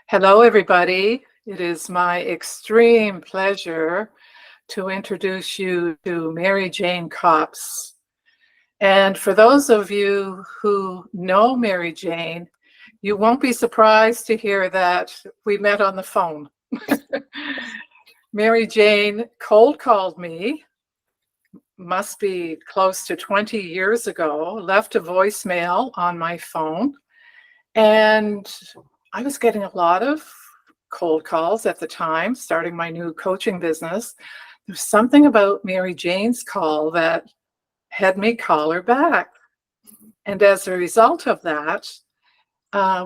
Hello, everybody. It is my extreme pleasure to introduce you to Mary Jane Copps. And for those of you who know Mary Jane, you won't be surprised to hear that we met on the phone. Mary Jane cold called me, must be close to 20 years ago, left a voicemail on my phone, and I was getting a lot of cold calls at the time, starting my new coaching business. There's something about Mary Jane's call that had me call her back. And as a result of that,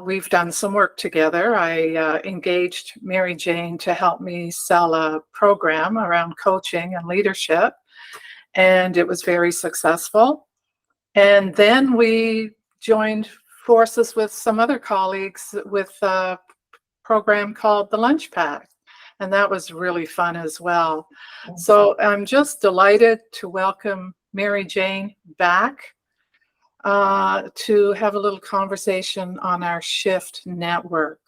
we've done some work together. I engaged Mary Jane to help me sell a program around coaching and leadership, and it was very successful. And then we joined forces with some other colleagues with a program called the Lunch Pack, and that was really fun as well. So I'm just delighted to welcome Mary Jane back to have a little conversation on our Shift network.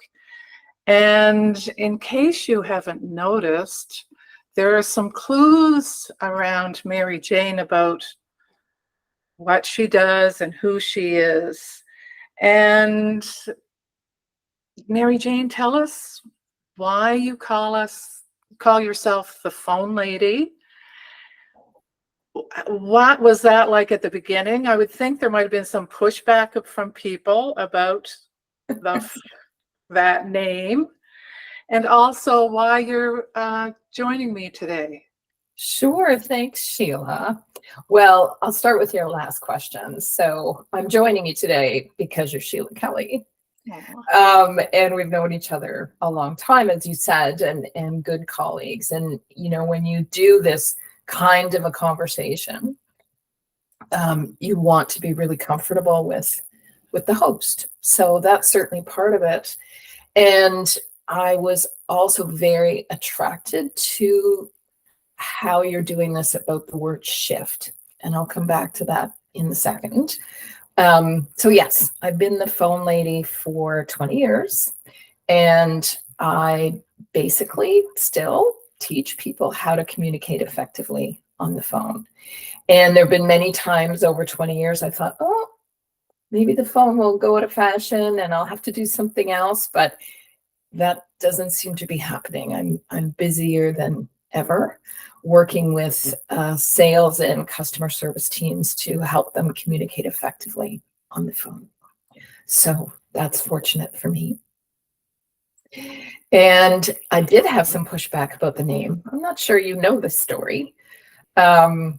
And in case you haven't noticed, there are some clues around Mary Jane about what she does and who she is. And Mary Jane, tell us why you call yourself the phone lady. What was that like at the beginning? I would think there might have been some pushback from people about that name, and also why you're joining me today. Sure. Thanks, Sheila. Well, I'll start with your last question. So I'm joining you today because you're Sheila Kelly. And we've known each other a long time, as you said, and good colleagues. And, you know, when you do this kind of a conversation, you want to be really comfortable with the host. So that's certainly part of it. And I was also very attracted to how you're doing this about the word shift. And I'll come back to that in a second. So yes, I've been the phone lady for 20 years, and I basically still teach people how to communicate effectively on the phone. And there have been many times over 20 years I thought, oh, maybe the phone will go out of fashion and I'll have to do something else, but that doesn't seem to be happening. I'm busier than ever, working with sales and customer service teams to help them communicate effectively on the phone. So that's fortunate for me. And I did have some pushback about the name. I'm not sure you know this story. I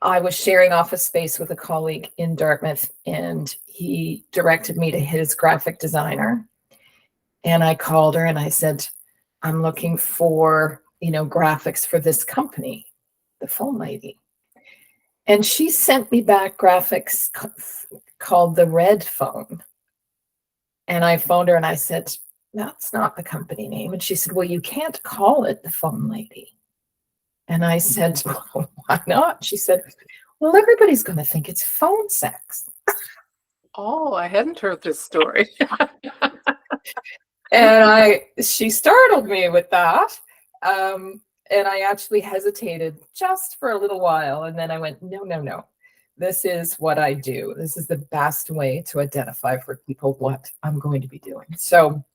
was sharing office space with a colleague in Dartmouth, and he directed me to his graphic designer. And I called her and I said, I'm looking for, graphics for this company, the phone lady. And she sent me back graphics called the Red Phone. And I phoned her and I said, that's not the company name. And she said, well, you can't call it the phone lady. And I said, well, why not? She said, well, everybody's going to think it's phone sex. Oh, I hadn't heard this story. And she startled me with that. And I actually hesitated just for a little while. And then I went, no. This is what I do. This is the best way to identify for people what I'm going to be doing. So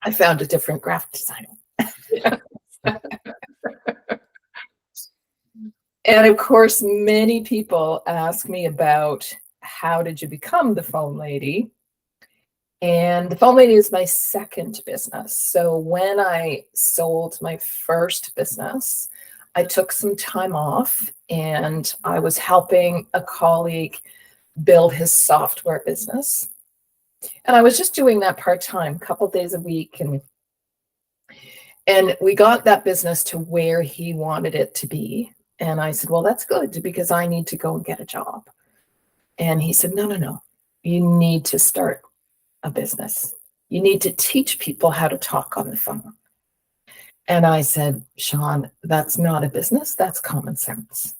I found a different graphic designer. And of course, many people ask me about how did you become the phone lady? And the phone lady is my second business. So when I sold my first business, I took some time off and I was helping a colleague build his software business. And I was just doing that part-time, a couple days a week. And we got that business to where he wanted it to be. And I said, well, that's good because I need to go and get a job. And he said, no. You need to start a business. You need to teach people how to talk on the phone. And I said, Sean, that's not a business. That's common sense.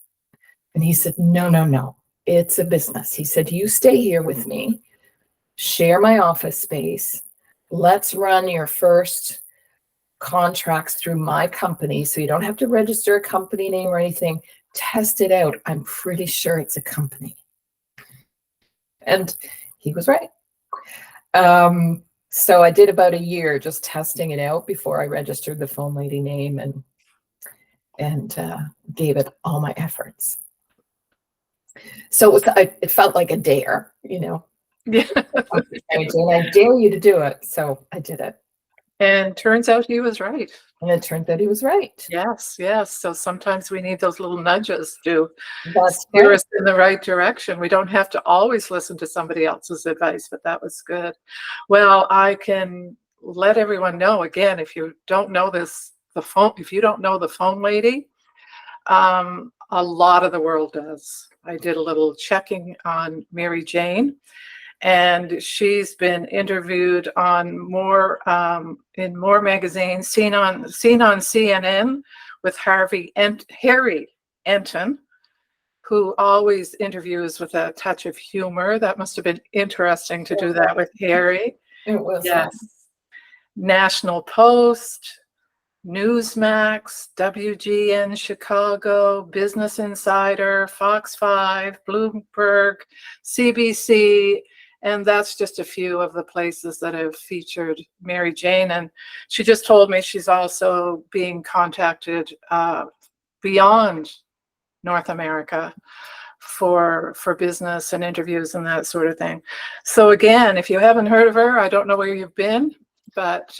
And he said, no. It's a business. He said, you stay here with me, share my office space, let's run your first contracts through my company, so you don't have to register a company name or anything. Test it out. I'm pretty sure it's a company. And he was right. So I did about a year just testing it out before I registered the phone lady name and gave it all my efforts. So it felt like a dare, you know. Yeah. And I dare you to do it. So I did it. And turns out he was right. And it turned out he was right. Yes, yes. So sometimes we need those little nudges to That's steer right. us in the right direction. We don't have to always listen to somebody else's advice, but that was good. Well, I can let everyone know again, if you don't know if you don't know the phone lady, a lot of the world does. I did a little checking on Mary Jane, and she's been interviewed on in more magazines, seen on CNN with Harry Enton, who always interviews with a touch of humor. That must have been interesting to do that with Harry. It was. Yes. National Post, Newsmax, WGN Chicago, Business Insider, Fox 5, Bloomberg, CBC, and that's just a few of the places that have featured Mary Jane. And she just told me she's also being contacted beyond North America for business and interviews and that sort of thing. So again, if you haven't heard of her, I don't know where you've been, but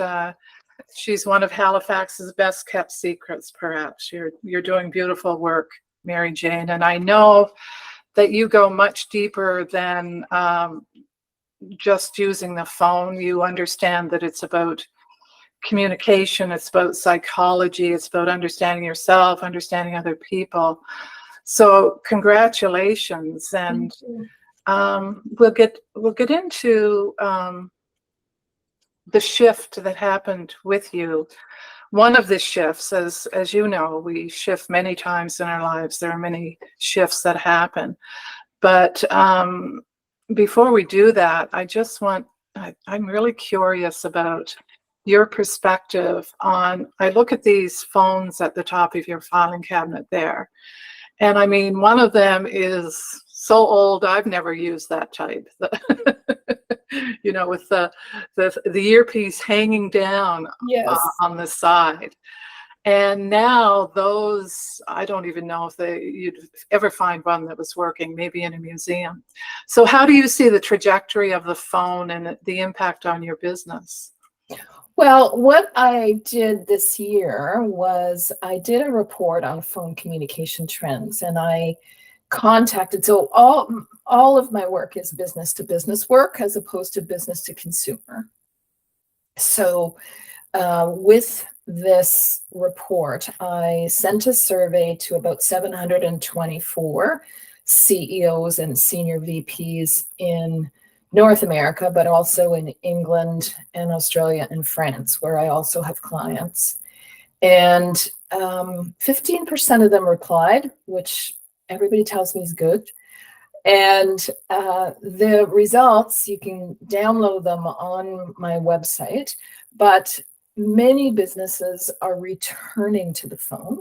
she's one of Halifax's best kept secrets, perhaps. You're doing beautiful work, Mary Jane. And I know that you go much deeper than just using the phone. You understand that it's about communication, it's about psychology, it's about understanding yourself, understanding other people. So congratulations. And we'll get into the shift that happened with you. One of the shifts, as you know, we shift many times in our lives. There are many shifts that happen. But before we do that, I'm really curious about your perspective on, I look at these phones at the top of your filing cabinet there. And I mean, one of them is so old, I've never used that type. You know, with the earpiece hanging down on the side. And now those, I don't even know if you'd ever find one that was working, maybe in a museum. So how do you see the trajectory of the phone and the impact on your business? Well, what I did this year was I did a report on phone communication trends, and I contacted, so all of my work is business to business work as opposed to business to consumer. So with this report, I sent a survey to about 724 CEOs and senior VPs in North America, but also in England and Australia and France, where I also have clients. And 15% of them replied, which everybody tells me is good. And the results, you can download them on my website, but many businesses are returning to the phone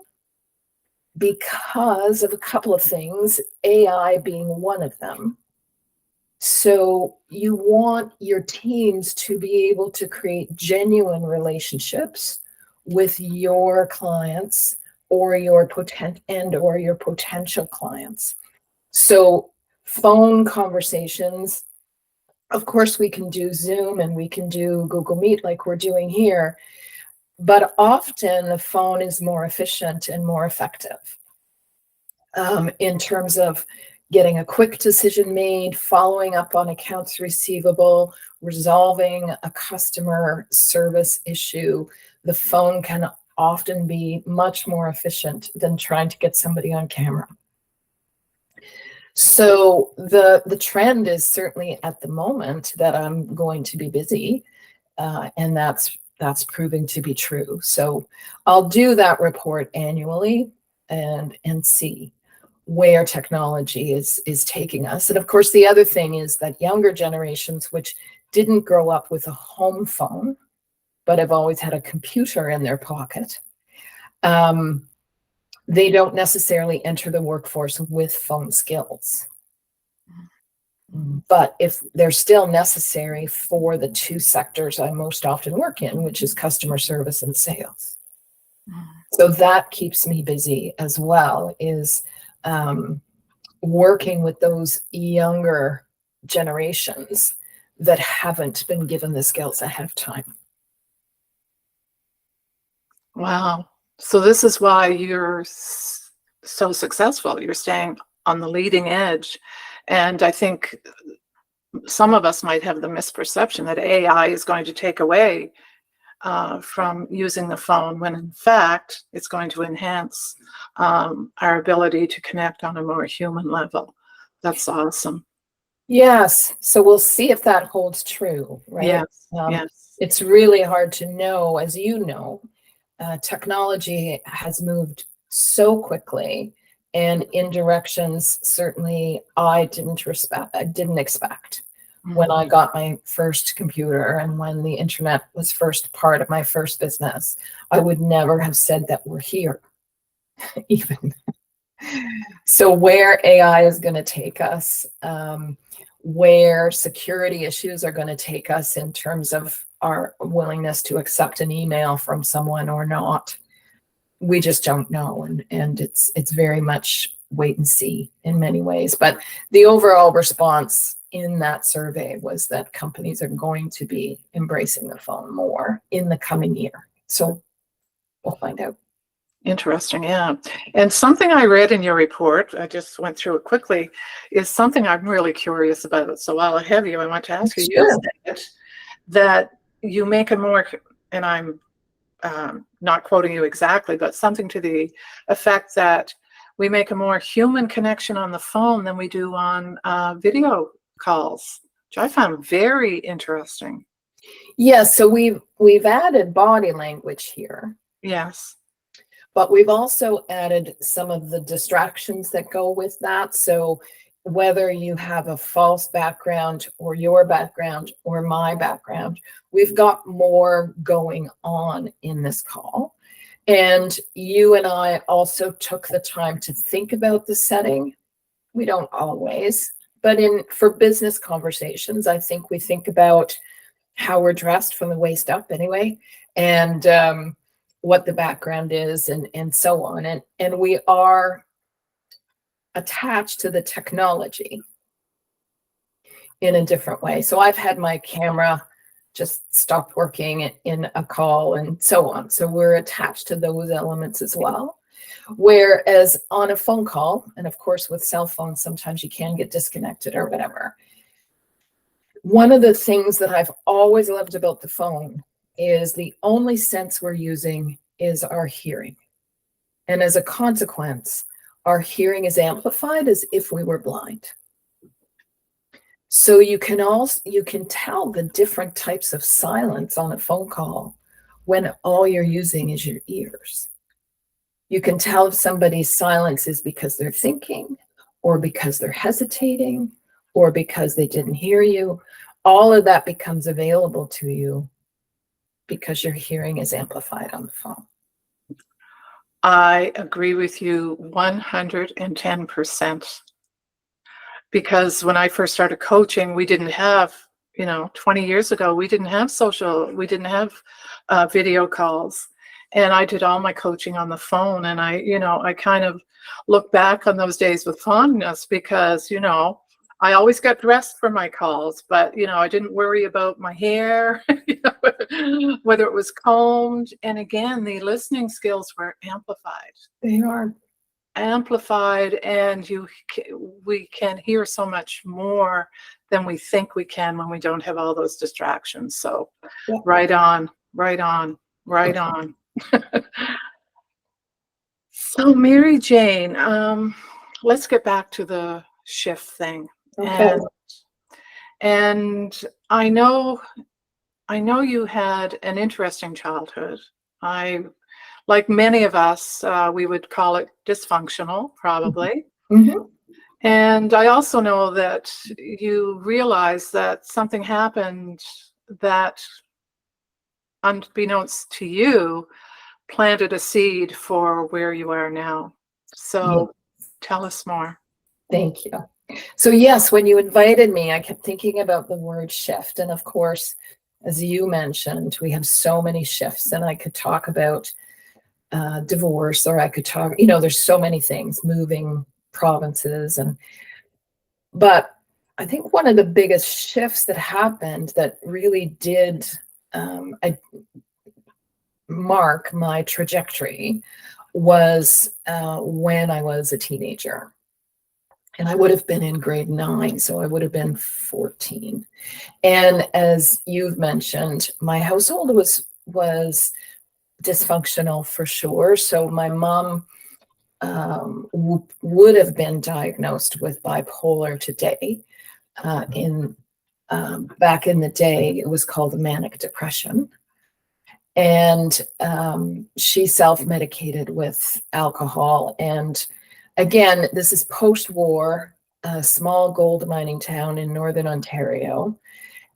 because of a couple of things, AI being one of them. So you want your teams to be able to create genuine relationships with your clients or your potential clients. So phone conversations, of course, we can do Zoom and we can do Google Meet like we're doing here, but often the phone is more efficient and more effective in terms of getting a quick decision made, following up on accounts receivable, resolving a customer service issue. The phone can often be much more efficient than trying to get somebody on camera. So the trend is certainly at the moment that I'm going to be busy, and that's proving to be true. So I'll do that report annually and see where technology is taking us. And of course, the other thing is that younger generations, which didn't grow up with a home phone, but have always had a computer in their pocket, they don't necessarily enter the workforce with phone skills. But if they're still necessary for the two sectors I most often work in, which is customer service and sales. So that keeps me busy as well, is working with those younger generations that haven't been given the skills ahead of time. Wow. So this is why you're so successful. You're staying on the leading edge. And I think some of us might have the misperception that AI is going to take away from using the phone, when in fact it's going to enhance our ability to connect on a more human level. That's awesome. Yes. So we'll see if that holds true, right? Yes. Yes. It's really hard to know, as you know. Technology has moved so quickly and in directions certainly I didn't expect. When I got my first computer and when the internet was first part of my first business, I would never have said that we're here, even. So where AI is going to take us, where security issues are going to take us in terms of our willingness to accept an email from someone or not, we just don't know. And it's very much wait and see in many ways. But the overall response in that survey was that companies are going to be embracing the phone more in the coming year. So we'll find out. Interesting, yeah. And something I read in your report, I just went through it quickly, is something I'm really curious about. So while I have you, I want to ask you, Sure. you said that you make a more, and I'm not quoting you exactly, but something to the effect that we make a more human connection on the phone than we do on video calls, which I found very interesting. Yes, so we've added body language here. Yes. But we've also added some of the distractions that go with that. So whether you have a false background or your background or my background, we've got more going on in this call. And you and I also took the time to think about the setting. We don't always, but for business conversations, I think we think about how we're dressed from the waist up anyway, and what the background is and so on. And we are attached to the technology in a different way. So I've had my camera just stop working in a call and so on. So we're attached to those elements as well. Whereas on a phone call, and of course with cell phones, sometimes you can get disconnected or whatever. One of the things that I've always loved about the phone is the only sense we're using is our hearing. And as a consequence, our hearing is amplified as if we were blind. So you can tell the different types of silence on a phone call when all you're using is your ears. You can tell if somebody's silence is because they're thinking, or because they're hesitating, or because they didn't hear you. All of that becomes available to you because your hearing is amplified on the phone. I agree with you 110%. Because when I first started coaching, we didn't have, 20 years ago, we didn't have video calls. And I did all my coaching on the phone. And I kind of look back on those days with fondness because, I always got dressed for my calls, but, I didn't worry about my hair, whether it was combed. And again, the listening skills were amplified. They are amplified, and we can hear so much more than we think we can when we don't have all those distractions. So yeah. Right on. So Mary Jane, let's get back to the shift thing. Okay. And I know you had an interesting childhood. Like many of us, we would call it dysfunctional, probably. Mm-hmm. And I also know that you realize that something happened that, unbeknownst to you, planted a seed for where you are now. So tell us more. Thank you. So yes, when you invited me, I kept thinking about the word shift. And of course, as you mentioned, we have so many shifts, and I could talk about divorce, or I could talk, there's so many things, moving provinces. But I think one of the biggest shifts that happened that really did mark my trajectory was when I was a teenager. And I would have been in grade 9, so I would have been 14. And as you've mentioned, my household was dysfunctional for sure. So my mom would have been diagnosed with bipolar today. Back in the day, it was called manic depression. And she self-medicated with alcohol. And again, this is post-war, a small gold mining town in Northern Ontario.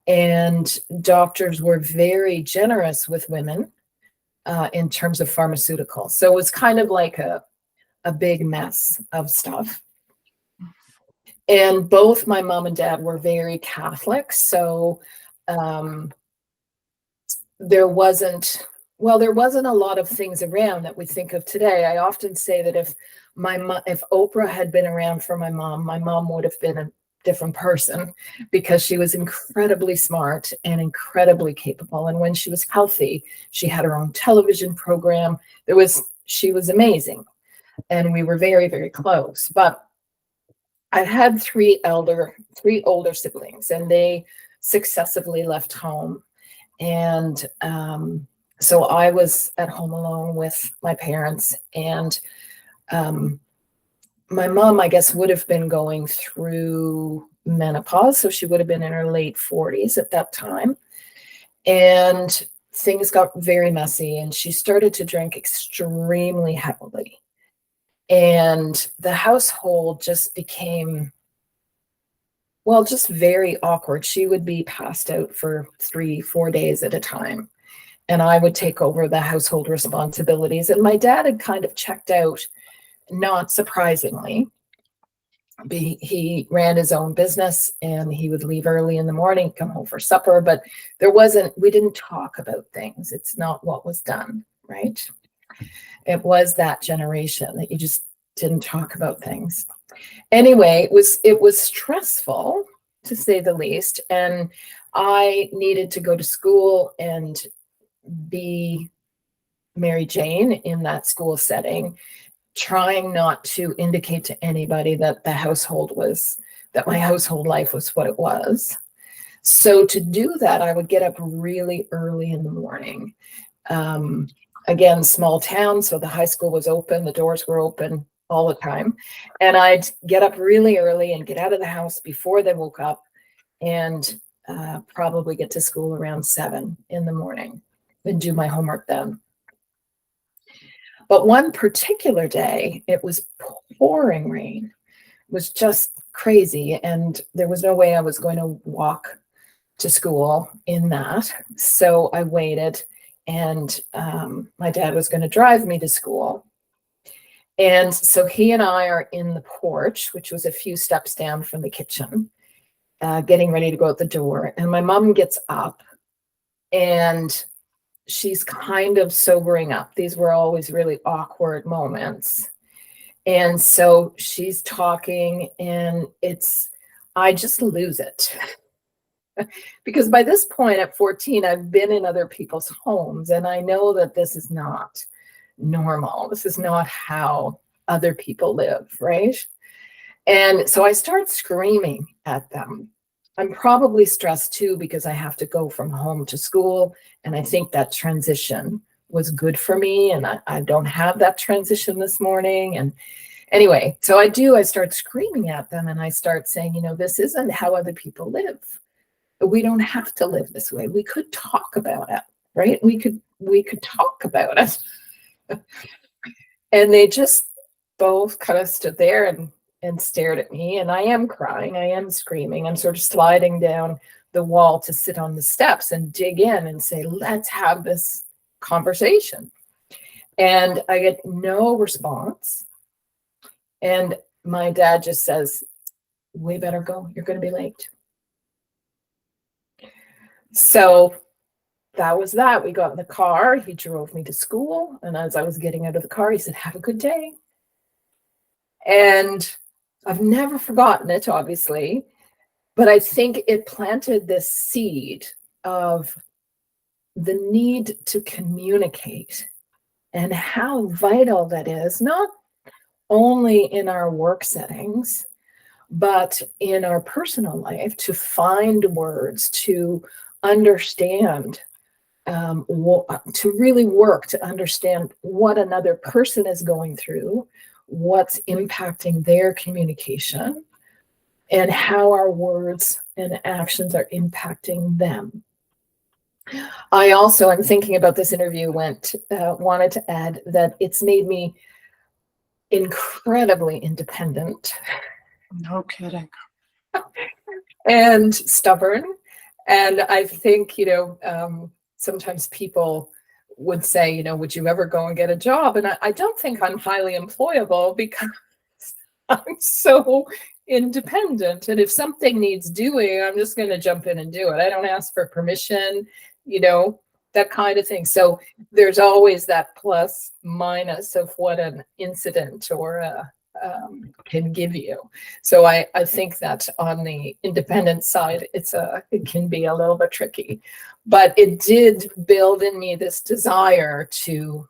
And doctors were very generous with women in terms of pharmaceuticals. So it was kind of like a big mess of stuff. And both my mom and dad were very Catholic. So there wasn't a lot of things around that we think of today. I often say that if Oprah had been around for my mom would have been a different person, because she was incredibly smart and incredibly capable. And when she was healthy, she had her own television program. She was amazing. And we were very, very close. But I had three older siblings, and they successively left home. And so I was at home alone with my parents. And my mom, I guess, would have been going through menopause. So she would have been in her late 40s at that time. And things got very messy, and she started to drink extremely heavily. And the household just became, just very awkward. She would be passed out for 3-4 days at a time, and I would take over the household responsibilities. And my dad had kind of checked out, not surprisingly. He ran his own business, and he would leave early in the morning, come home for supper, but we didn't talk about things. It's not what was done, right? It was that generation that you just didn't talk about things. Anyway, it was stressful, to say the least. And I needed to go to school and be Mary Jane in that school setting, trying not to indicate to anybody that my household life was what it was. So to do that, I would get up really early in the morning. Again, small town, so the high school was open, the doors were open all the time. And I'd get up really early and get out of the house before they woke up, and probably get to school around 7 in the morning and do my homework then. But one particular day, it was pouring rain. It was just crazy. And there was no way I was going to walk to school in that. So I waited, and my dad was going to drive me to school. And so he and I are in the porch, which was a few steps down from the kitchen, getting ready to go out the door. And my mom gets up, and she's kind of sobering up. These were always really awkward moments. And so she's talking, and I just lose it. Because by this point at 14, I've been in other people's homes, and I know that this is not normal. This is not how other people live, right? And so I start screaming at them. I'm probably stressed too, because I have to go from home to school. And I think that transition was good for me. And I don't have that transition this morning. And anyway, so I start screaming at them, and I start saying, this isn't how other people live. We don't have to live this way. We could talk about it, right? We could talk about it. And they just both kind of stood there and and stared at me, and I am crying, I am screaming, I'm sort of sliding down the wall to sit on the steps and dig in and say, let's have this conversation. And I get no response. And my dad just says, we better go. You're going to be late. So that was that. We got in the car. He drove me to school. And as I was getting out of the car, he said, have a good day. And I've never forgotten it, obviously. But I think it planted this seed of the need to communicate and how vital that is, not only in our work settings, but in our personal life, to find words, to understand, to really work to understand what another person is going through, what's impacting their communication, and how our words and actions are impacting them. I also, in thinking about this interview, wanted to add that it's made me incredibly independent. No kidding. And stubborn. And I think, sometimes people would say, would you ever go and get a job? And I don't think I'm highly employable because I'm so independent. And if something needs doing, I'm just going to jump in and do it. I don't ask for permission, that kind of thing. So there's always that plus minus of what an incident or can give you. So I think that on the independent side, it can be a little bit tricky, but it did build in me this desire to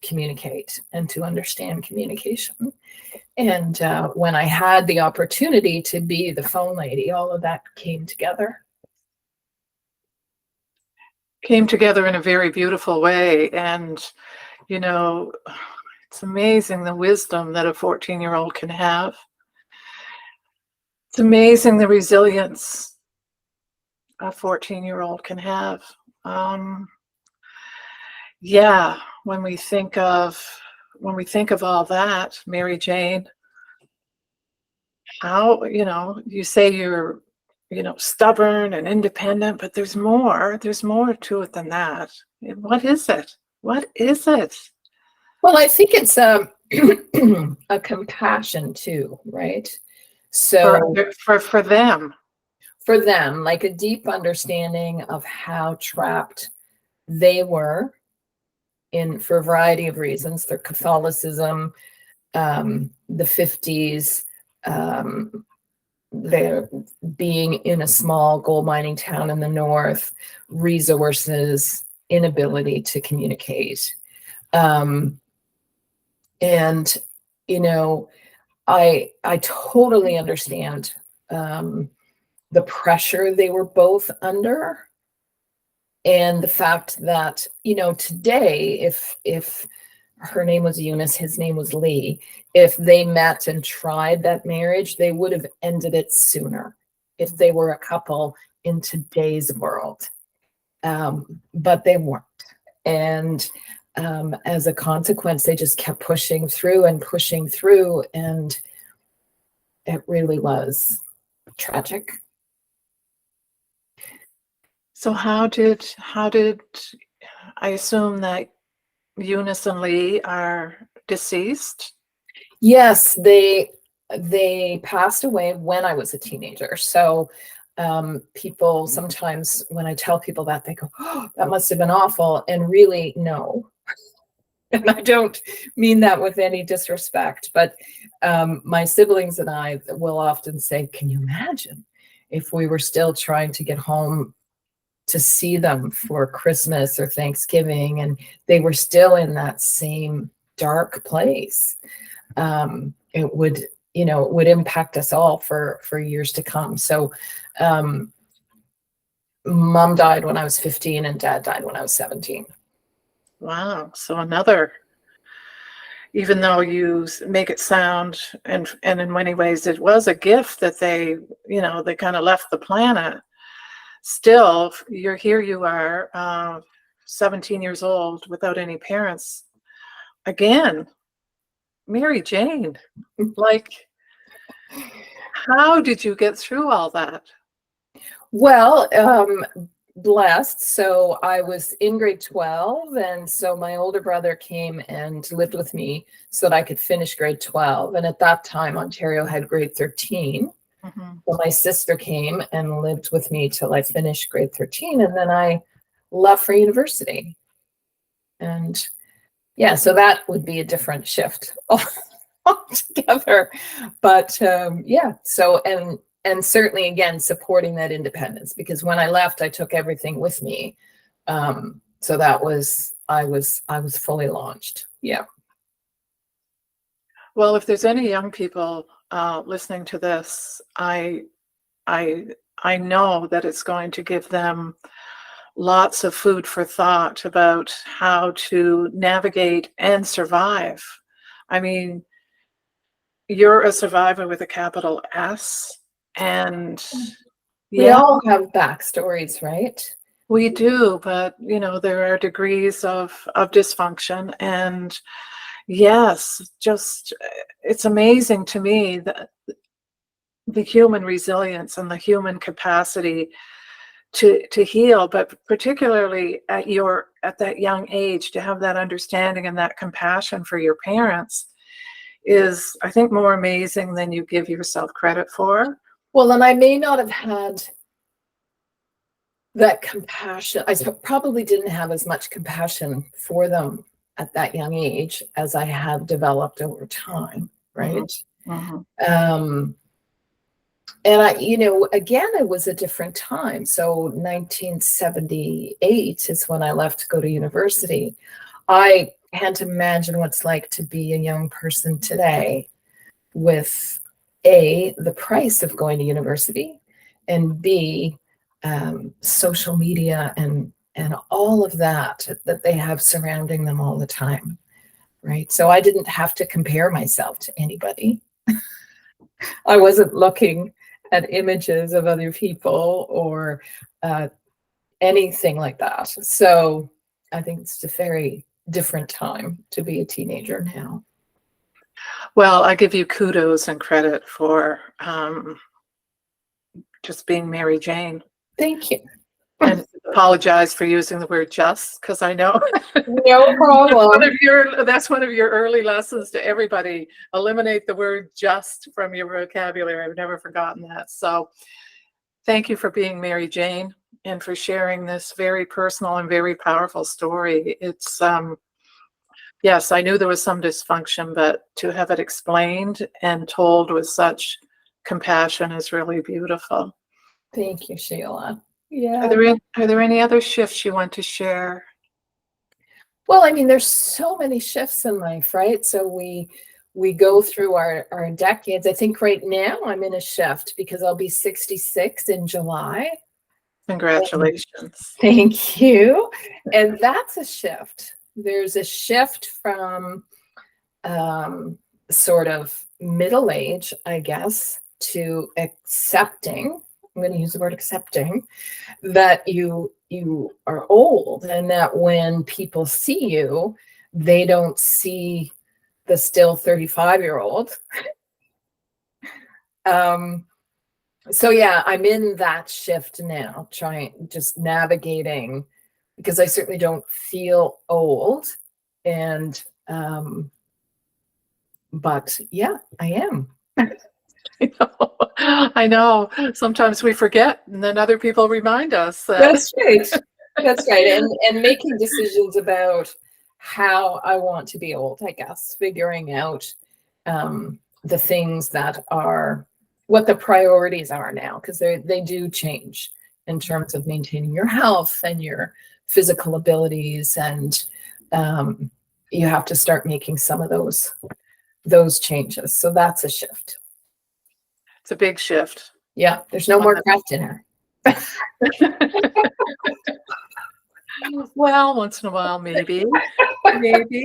communicate and to understand communication. And when I had the opportunity to be the phone lady, all of that came together. Came together in a very beautiful way. And, it's amazing the wisdom that a 14-year-old can have. It's amazing the resilience a 14-year-old can have. Yeah, when we think of all that, Mary Jane, how, you say you're, stubborn and independent, but there's more to it than that. What is it? What is it? Well, I think it's a compassion too, right? So for them, like a deep understanding of how trapped they were for a variety of reasons. Their Catholicism, the 50s, they're being in a small gold mining town in the north, resources, inability to communicate. And, I totally understand the pressure they were both under. And the fact that, today, if her name was Eunice, his name was Lee, if they met and tried that marriage, they would have ended it sooner if they were a couple in today's world. But they weren't. And as a consequence, they just kept pushing through, and it really was tragic. So how did I assume that Eunice and Lee are deceased? Yes, they passed away when I was a teenager. So people sometimes, when I tell people that, they go, oh, that must have been awful. And really, no. And I don't mean that with any disrespect, but my siblings and I will often say, can you imagine if we were still trying to get home to see them for Christmas or Thanksgiving, and they were still in that same dark place? It would impact us all for years to come. So mom died when I was 15 and dad died when I was 17. Wow. So even though you make it sound, and in many ways it was a gift that they kind of left the planet, still you are 17 years old without any parents. Again, Mary Jane, like, How did you get through all that? Well, blessed. So I was in grade 12, and so my older brother came and lived with me so that I could finish grade 12. And at that time, Ontario had grade 13. Mhm. So my sister came and lived with me till I finished grade 13, and then I left for university. And yeah, so that would be a different shift altogether. But yeah, so and certainly again supporting that independence, because when I left, I took everything with me. So that was I was fully launched. Yeah. Well, if there's any young people listening to this, I I know that it's going to give them lots of food for thought about how to navigate and survive. I mean, you're a survivor with a capital S, and We yeah, all have backstories, right? we do, but there are degrees of dysfunction, and yes, just it's amazing to me that the human resilience and the human capacity to heal, but particularly at that young age, to have that understanding and that compassion for your parents is, I think, more amazing than you give yourself credit for. Well, and I may not have had that compassion. Probably didn't have as much compassion for them at that young age as I have developed over time, Mhm, right? mhm. Um, and again, it was a different time. So 1978 is when I left to go to university. I can't imagine what it's like to be a young person today with the price of going to university, and B, social media and all of that they have surrounding them all the time, right? So I didn't have to compare myself to anybody. I wasn't looking at images of other people or uh, anything like that. So I think it's a very different time to be a teenager now. Well, I give you kudos and credit for just being Mary Jane, Thank you. and apologize for using the word just, because I know No problem. that's one of your early lessons to everybody. Eliminate the word just from your vocabulary. I've never forgotten that. So thank you for being Mary Jane and for sharing this very personal and very powerful story. It's yes, I knew there was some dysfunction, but to have it explained and told with such compassion is really beautiful. Thank you, Sheila. Are Yeah. there any other shifts you want to share? Well, I mean, there's so many shifts in life, right? So we go through our decades. I think right now I'm in a shift because I'll be 66 in July. Congratulations. Thank you. And that's a shift. There's a shift from sort of middle age, I guess, to accepting. I'm going to use the word accepting that you are old, and that when people see you, they don't see the still 35-year-old. So yeah, I'm in that shift now, trying just navigating, because I certainly don't feel old. And but yeah, I am. I know. Sometimes we forget, and then other people remind us that. That's right. That's right. And making decisions about how I want to be old, I guess, figuring out the things that are what the priorities are now, because they do change in terms of maintaining your health and your physical abilities, and you have to start making some of those changes. So that's a shift. It's a big shift. Yeah, there's no more craft dinner. Well, once in a while, maybe. Maybe.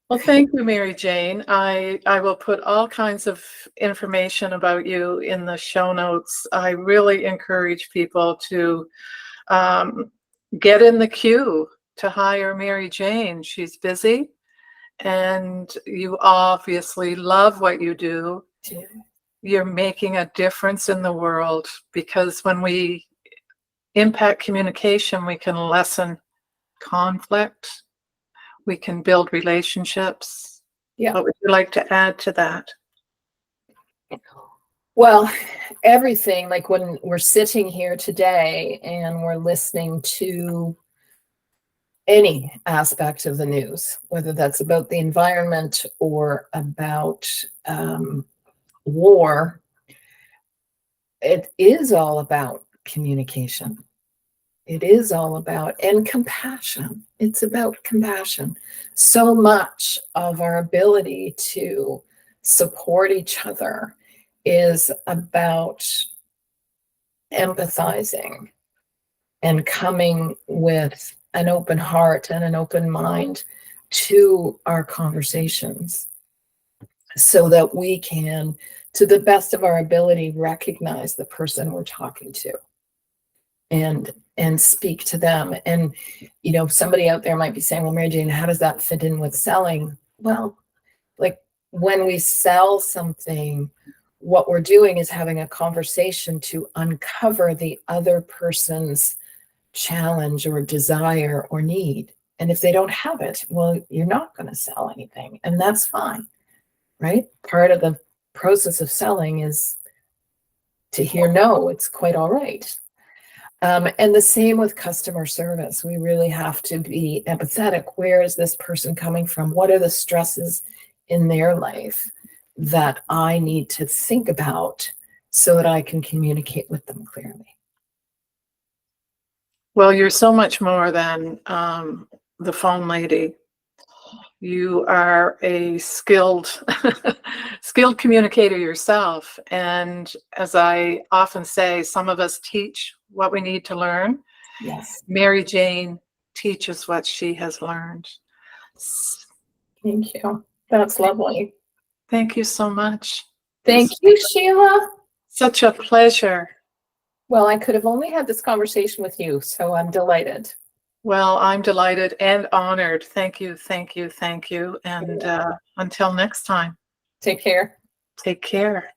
Well, thank you, Mary Jane. I will put all kinds of information about you in the show notes. I really encourage people to um, get in the queue to hire Mary Jane. She's busy, and you obviously love what you do. You're making a difference in the world, because when we impact communication, we can lessen conflict, we can build relationships. Yeah. What would you like to add to that? Well, everything, like when we're sitting here today and we're listening to any aspect of the news, whether that's about the environment or about war, it is all about communication. It is all about, and compassion. It's about compassion. So much of our ability to support each other is about empathizing and coming with an open heart and an open mind to our conversations, so that we can, to the best of our ability, recognize the person we're talking to and speak to them. And somebody out there might be saying, well, Mary Jane, how does that fit in with selling? Well, like when we sell something, what we're doing is having a conversation to uncover the other person's challenge or desire or need. And if they don't have it, well, you're not going to sell anything, and that's fine, right? Part of the process of selling is to hear no. It's quite all right. And the same with customer service. We really have to be empathetic. Where is this person coming from? What are the stresses in their life that I need to think about so that I can communicate with them clearly? Well, you're so much more than the phone lady. You are a skilled communicator yourself. And as I often say, some of us teach what we need to learn. Yes. Mary Jane teaches what she has learned. Thank you. That's lovely. Thank you so much. Thank you, Sheila. Such a pleasure. Well, I could have only had this conversation with you, so I'm delighted. Well, I'm delighted and honored. Thank you, thank you, thank you. And until next time. Take care. Take care.